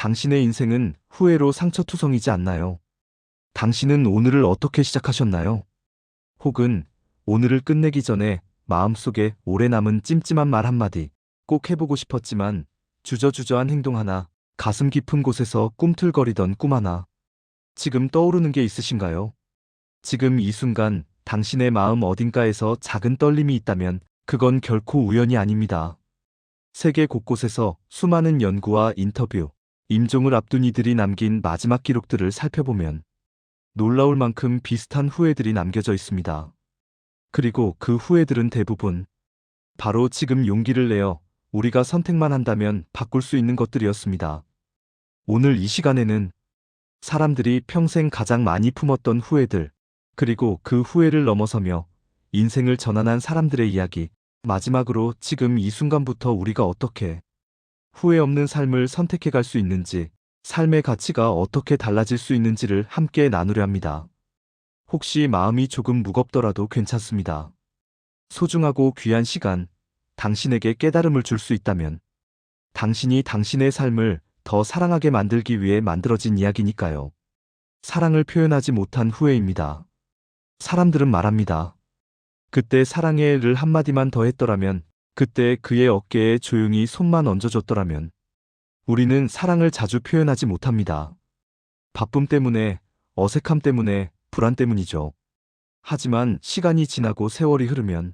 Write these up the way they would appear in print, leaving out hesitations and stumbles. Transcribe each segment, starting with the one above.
당신의 인생은 후회로 상처투성이지 않나요? 당신은 오늘을 어떻게 시작하셨나요? 혹은 오늘을 끝내기 전에 마음속에 오래 남은 찜찜한 말 한마디, 꼭 해보고 싶었지만 주저주저한 행동 하나, 가슴 깊은 곳에서 꿈틀거리던 꿈 하나, 지금 떠오르는 게 있으신가요? 지금 이 순간 당신의 마음 어딘가에서 작은 떨림이 있다면 그건 결코 우연이 아닙니다. 세계 곳곳에서 수많은 연구와 인터뷰, 임종을 앞둔 이들이 남긴 마지막 기록들을 살펴보면 놀라울 만큼 비슷한 후회들이 남겨져 있습니다. 그리고 그 후회들은 대부분 바로 지금 용기를 내어 우리가 선택만 한다면 바꿀 수 있는 것들이었습니다. 오늘 이 시간에는 사람들이 평생 가장 많이 품었던 후회들, 그리고 그 후회를 넘어서며 인생을 전환한 사람들의 이야기, 마지막으로 지금 이 순간부터 우리가 어떻게 후회 없는 삶을 선택해 갈 수 있는지, 삶의 가치가 어떻게 달라질 수 있는지를 함께 나누려 합니다. 혹시 마음이 조금 무겁더라도 괜찮습니다. 소중하고 귀한 시간, 당신에게 깨달음을 줄 수 있다면 당신이 당신의 삶을 더 사랑하게 만들기 위해 만들어진 이야기니까요. 사랑을 표현하지 못한 후회입니다. 사람들은 말합니다. 그때 사랑해를 한마디만 더 했더라면, 그때 그의 어깨에 조용히 손만 얹어줬더라면. 우리는 사랑을 자주 표현하지 못합니다. 바쁨 때문에, 어색함 때문에, 불안 때문이죠. 하지만 시간이 지나고 세월이 흐르면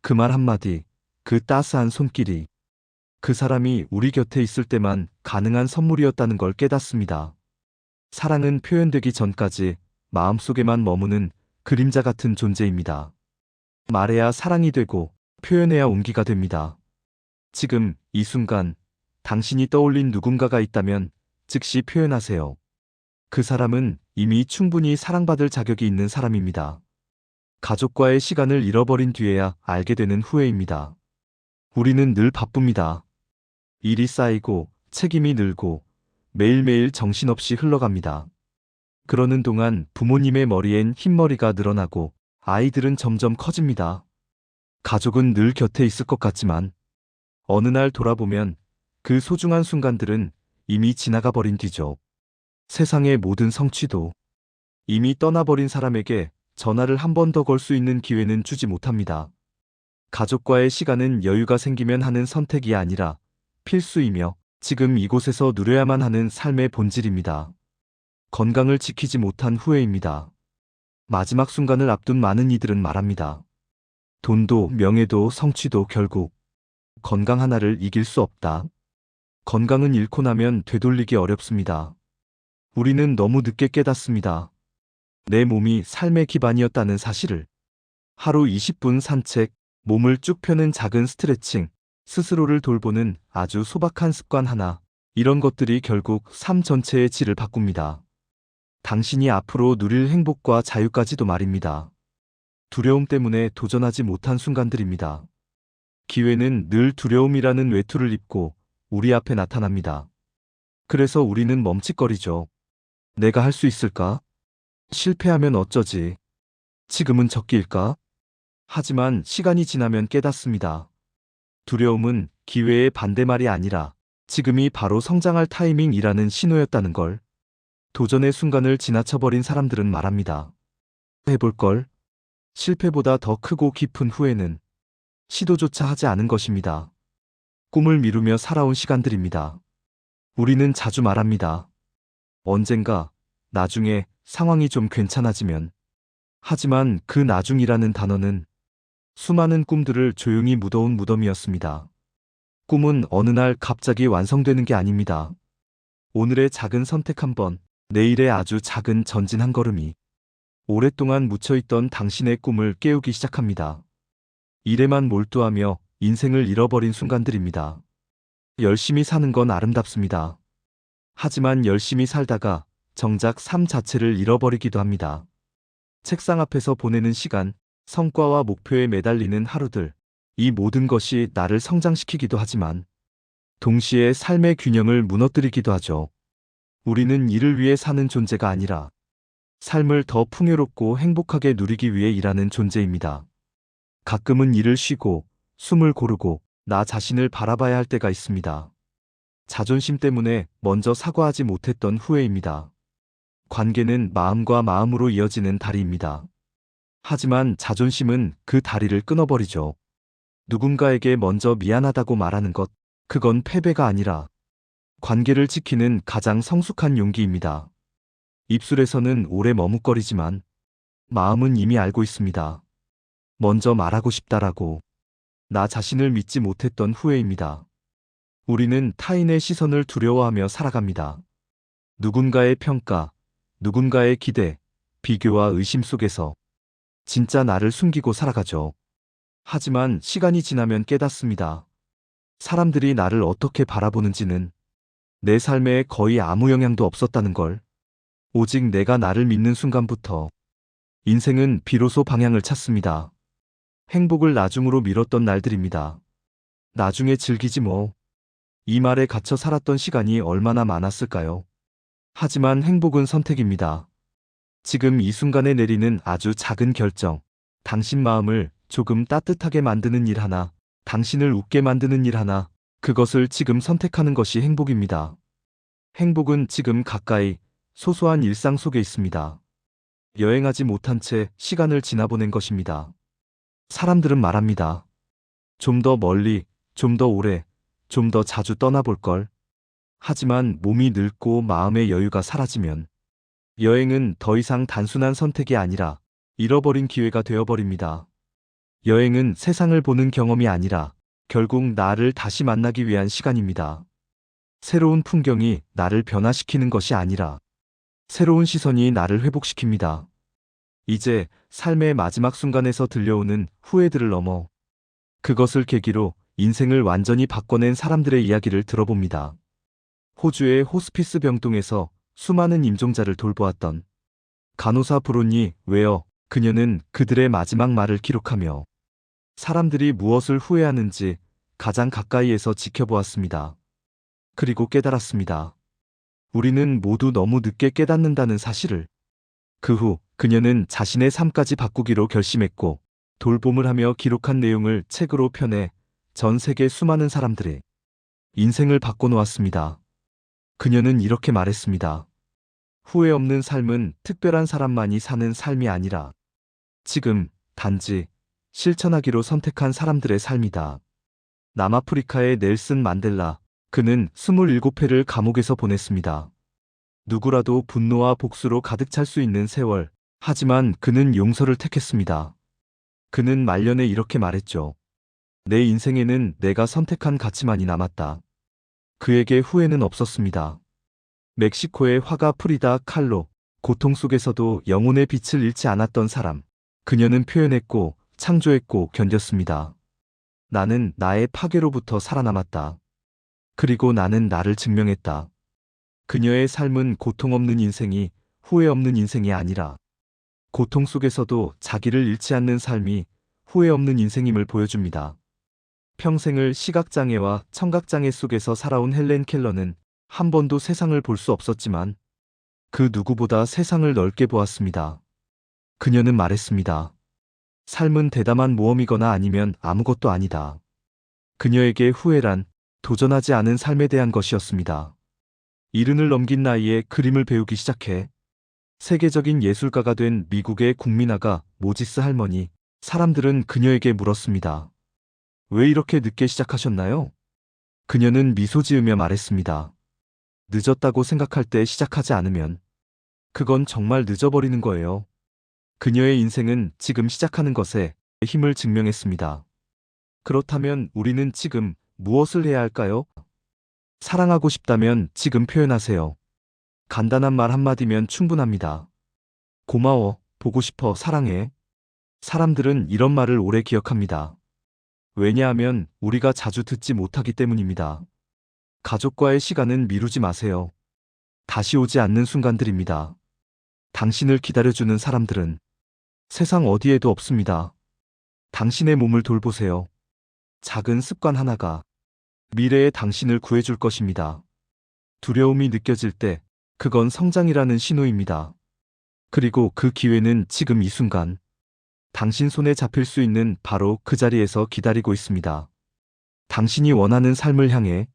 그 말 한마디, 그 따스한 손길이 그 사람이 우리 곁에 있을 때만 가능한 선물이었다는 걸 깨닫습니다. 사랑은 표현되기 전까지 마음속에만 머무는 그림자 같은 존재입니다. 말해야 사랑이 되고 표현해야 온기가 됩니다. 지금 이 순간 당신이 떠올린 누군가가 있다면 즉시 표현하세요. 그 사람은 이미 충분히 사랑받을 자격이 있는 사람입니다. 가족과의 시간을 잃어버린 뒤에야 알게 되는 후회입니다. 우리는 늘 바쁩니다. 일이 쌓이고 책임이 늘고 매일매일 정신없이 흘러갑니다. 그러는 동안 부모님의 머리엔 흰머리가 늘어나고 아이들은 점점 커집니다. 가족은 늘 곁에 있을 것 같지만 어느 날 돌아보면 그 소중한 순간들은 이미 지나가 버린 뒤죠. 세상의 모든 성취도 이미 떠나버린 사람에게 전화를 한 번 더 걸 수 있는 기회는 주지 못합니다. 가족과의 시간은 여유가 생기면 하는 선택이 아니라 필수이며 지금 이곳에서 누려야만 하는 삶의 본질입니다. 건강을 지키지 못한 후회입니다. 마지막 순간을 앞둔 많은 이들은 말합니다. 돈도 명예도 성취도 결국 건강 하나를 이길 수 없다. 건강은 잃고 나면 되돌리기 어렵습니다. 우리는 너무 늦게 깨닫습니다. 내 몸이 삶의 기반이었다는 사실을. 하루 20분 산책, 몸을 쭉 펴는 작은 스트레칭, 스스로를 돌보는 아주 소박한 습관 하나, 이런 것들이 결국 삶 전체의 질을 바꿉니다. 당신이 앞으로 누릴 행복과 자유까지도 말입니다. 두려움 때문에 도전하지 못한 순간들입니다. 기회는 늘 두려움이라는 외투를 입고 우리 앞에 나타납니다. 그래서 우리는 멈칫거리죠. 내가 할 수 있을까? 실패하면 어쩌지? 지금은 적기일까? 하지만 시간이 지나면 깨닫습니다. 두려움은 기회의 반대말이 아니라 지금이 바로 성장할 타이밍이라는 신호였다는 걸. 도전의 순간을 지나쳐버린 사람들은 말합니다. 해볼걸? 실패보다 더 크고 깊은 후회는 시도조차 하지 않은 것입니다. 꿈을 미루며 살아온 시간들입니다. 우리는 자주 말합니다. 언젠가, 나중에 상황이 좀 괜찮아지면. 하지만 그 나중이라는 단어는 수많은 꿈들을 조용히 묻어온 무덤이었습니다. 꿈은 어느 날 갑자기 완성되는 게 아닙니다. 오늘의 작은 선택 한 번, 내일의 아주 작은 전진 한 걸음이 오랫동안 묻혀있던 당신의 꿈을 깨우기 시작합니다. 일에만 몰두하며 인생을 잃어버린 순간들입니다. 열심히 사는 건 아름답습니다. 하지만 열심히 살다가 정작 삶 자체를 잃어버리기도 합니다. 책상 앞에서 보내는 시간, 성과와 목표에 매달리는 하루들, 이 모든 것이 나를 성장시키기도 하지만 동시에 삶의 균형을 무너뜨리기도 하죠. 우리는 일을 위해 사는 존재가 아니라 삶을 더 풍요롭고 행복하게 누리기 위해 일하는 존재입니다. 가끔은 일을 쉬고 숨을 고르고 나 자신을 바라봐야 할 때가 있습니다. 자존심 때문에 먼저 사과하지 못했던 후회입니다. 관계는 마음과 마음으로 이어지는 다리입니다. 하지만 자존심은 그 다리를 끊어버리죠. 누군가에게 먼저 미안하다고 말하는 것, 그건 패배가 아니라 관계를 지키는 가장 성숙한 용기입니다. 입술에서는 오래 머뭇거리지만 마음은 이미 알고 있습니다. 먼저 말하고 싶다라고. 나 자신을 믿지 못했던 후회입니다. 우리는 타인의 시선을 두려워하며 살아갑니다. 누군가의 평가, 누군가의 기대, 비교와 의심 속에서 진짜 나를 숨기고 살아가죠. 하지만 시간이 지나면 깨닫습니다. 사람들이 나를 어떻게 바라보는지는 내 삶에 거의 아무 영향도 없었다는 걸. 오직 내가 나를 믿는 순간부터 인생은 비로소 방향을 찾습니다. 행복을 나중으로 미뤘던 날들입니다. 나중에 즐기지 뭐. 이 말에 갇혀 살았던 시간이 얼마나 많았을까요? 하지만 행복은 선택입니다. 지금 이 순간에 내리는 아주 작은 결정, 당신 마음을 조금 따뜻하게 만드는 일 하나, 당신을 웃게 만드는 일 하나, 그것을 지금 선택하는 것이 행복입니다. 행복은 지금 가까이, 소소한 일상 속에 있습니다. 여행하지 못한 채 시간을 지나보낸 것입니다. 사람들은 말합니다. 좀 더 멀리, 좀 더 오래, 좀 더 자주 떠나볼 걸. 하지만 몸이 늙고 마음의 여유가 사라지면 여행은 더 이상 단순한 선택이 아니라 잃어버린 기회가 되어버립니다. 여행은 세상을 보는 경험이 아니라 결국 나를 다시 만나기 위한 시간입니다. 새로운 풍경이 나를 변화시키는 것이 아니라 새로운 시선이 나를 회복시킵니다. 이제 삶의 마지막 순간에서 들려오는 후회들을 넘어 그것을 계기로 인생을 완전히 바꿔낸 사람들의 이야기를 들어봅니다. 호주의 호스피스 병동에서 수많은 임종자를 돌보았던 간호사 브론니 웨어, 그녀는 그들의 마지막 말을 기록하며 사람들이 무엇을 후회하는지 가장 가까이에서 지켜보았습니다. 그리고 깨달았습니다. 우리는 모두 너무 늦게 깨닫는다는 사실을. 그 후 그녀는 자신의 삶까지 바꾸기로 결심했고 돌봄을 하며 기록한 내용을 책으로 펴내 전 세계 수많은 사람들의 인생을 바꿔놓았습니다. 그녀는 이렇게 말했습니다. 후회 없는 삶은 특별한 사람만이 사는 삶이 아니라 지금 단지 실천하기로 선택한 사람들의 삶이다. 남아프리카의 넬슨 만델라, 그는 27회를 감옥에서 보냈습니다. 누구라도 분노와 복수로 가득 찰 수 있는 세월, 하지만 그는 용서를 택했습니다. 그는 말년에 이렇게 말했죠. 내 인생에는 내가 선택한 가치만이 남았다. 그에게 후회는 없었습니다. 멕시코의 화가 프리다 칼로, 고통 속에서도 영혼의 빛을 잃지 않았던 사람. 그녀는 표현했고 창조했고 견뎠습니다. 나는 나의 파괴로부터 살아남았다. 그리고 나는 나를 증명했다. 그녀의 삶은 고통 없는 인생이, 후회 없는 인생이 아니라 고통 속에서도 자기를 잃지 않는 삶이 후회 없는 인생임을 보여줍니다. 평생을 시각장애와 청각장애 속에서 살아온 헬렌 켈러는 한 번도 세상을 볼 수 없었지만 그 누구보다 세상을 넓게 보았습니다. 그녀는 말했습니다. 삶은 대담한 모험이거나 아니면 아무것도 아니다. 그녀에게 후회란 도전하지 않은 삶에 대한 것이었습니다. 이른을 넘긴 나이에 그림을 배우기 시작해 세계적인 예술가가 된 미국의 국민화가 모지스 할머니, 사람들은 그녀에게 물었습니다. 왜 이렇게 늦게 시작하셨나요? 그녀는 미소 지으며 말했습니다. 늦었다고 생각할 때 시작하지 않으면 그건 정말 늦어버리는 거예요. 그녀의 인생은 지금 시작하는 것에 힘을 증명했습니다. 그렇다면 우리는 지금 무엇을 해야 할까요? 사랑하고 싶다면 지금 표현하세요. 간단한 말 한마디면 충분합니다. 고마워, 보고 싶어, 사랑해. 사람들은 이런 말을 오래 기억합니다. 왜냐하면 우리가 자주 듣지 못하기 때문입니다. 가족과의 시간은 미루지 마세요. 다시 오지 않는 순간들입니다. 당신을 기다려주는 사람들은 세상 어디에도 없습니다. 당신의 몸을 돌보세요. 작은 습관 하나가 미래의 당신을 구해줄 것입니다. 두려움이 느껴질 때 그건 성장이라는 신호입니다. 그리고 그 기회는 지금 이 순간 당신 손에 잡힐 수 있는 바로 그 자리에서 기다리고 있습니다. 당신이 원하는 삶을 향해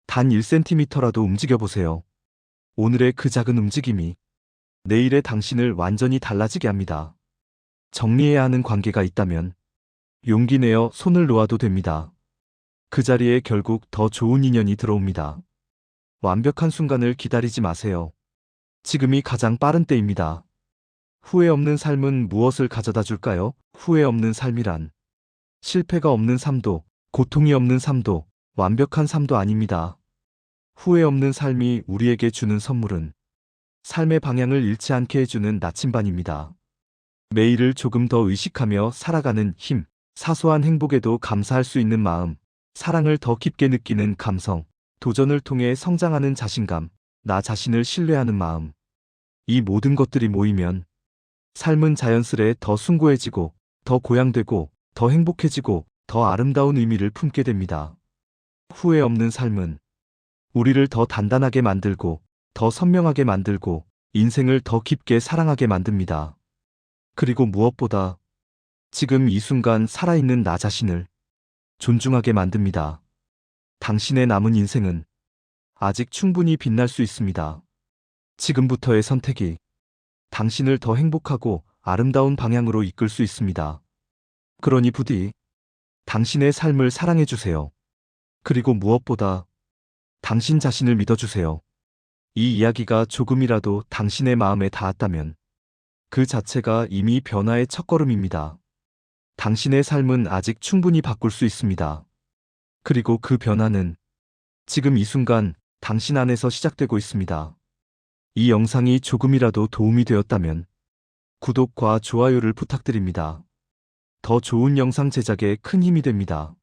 단 1cm라도 움직여보세요. 오늘의 그 작은 움직임이 내일의 당신을 완전히 달라지게 합니다. 정리해야 하는 관계가 있다면 용기 내어 손을 놓아도 됩니다. 그 자리에 결국 더 좋은 인연이 들어옵니다. 완벽한 순간을 기다리지 마세요. 지금이 가장 빠른 때입니다. 후회 없는 삶은 무엇을 가져다 줄까요? 후회 없는 삶이란 실패가 없는 삶도, 고통이 없는 삶도, 완벽한 삶도 아닙니다. 후회 없는 삶이 우리에게 주는 선물은 삶의 방향을 잃지 않게 해주는 나침반입니다. 매일을 조금 더 의식하며 살아가는 힘, 사소한 행복에도 감사할 수 있는 마음, 사랑을 더 깊게 느끼는 감성, 도전을 통해 성장하는 자신감, 나 자신을 신뢰하는 마음. 이 모든 것들이 모이면 삶은 자연스레 더 숭고해지고, 더 고양되고, 더 행복해지고, 더 아름다운 의미를 품게 됩니다. 후회 없는 삶은 우리를 더 단단하게 만들고, 더 선명하게 만들고, 인생을 더 깊게 사랑하게 만듭니다. 그리고 무엇보다 지금 이 순간 살아있는 나 자신을 존중하게 만듭니다. 당신의 남은 인생은 아직 충분히 빛날 수 있습니다. 지금부터의 선택이 당신을 더 행복하고 아름다운 방향으로 이끌 수 있습니다. 그러니 부디 당신의 삶을 사랑해주세요. 그리고 무엇보다 당신 자신을 믿어주세요. 이 이야기가 조금이라도 당신의 마음에 닿았다면 그 자체가 이미 변화의 첫걸음입니다. 당신의 삶은 아직 충분히 바꿀 수 있습니다. 그리고 그 변화는 지금 이 순간 당신 안에서 시작되고 있습니다. 이 영상이 조금이라도 도움이 되었다면 구독과 좋아요를 부탁드립니다. 더 좋은 영상 제작에 큰 힘이 됩니다.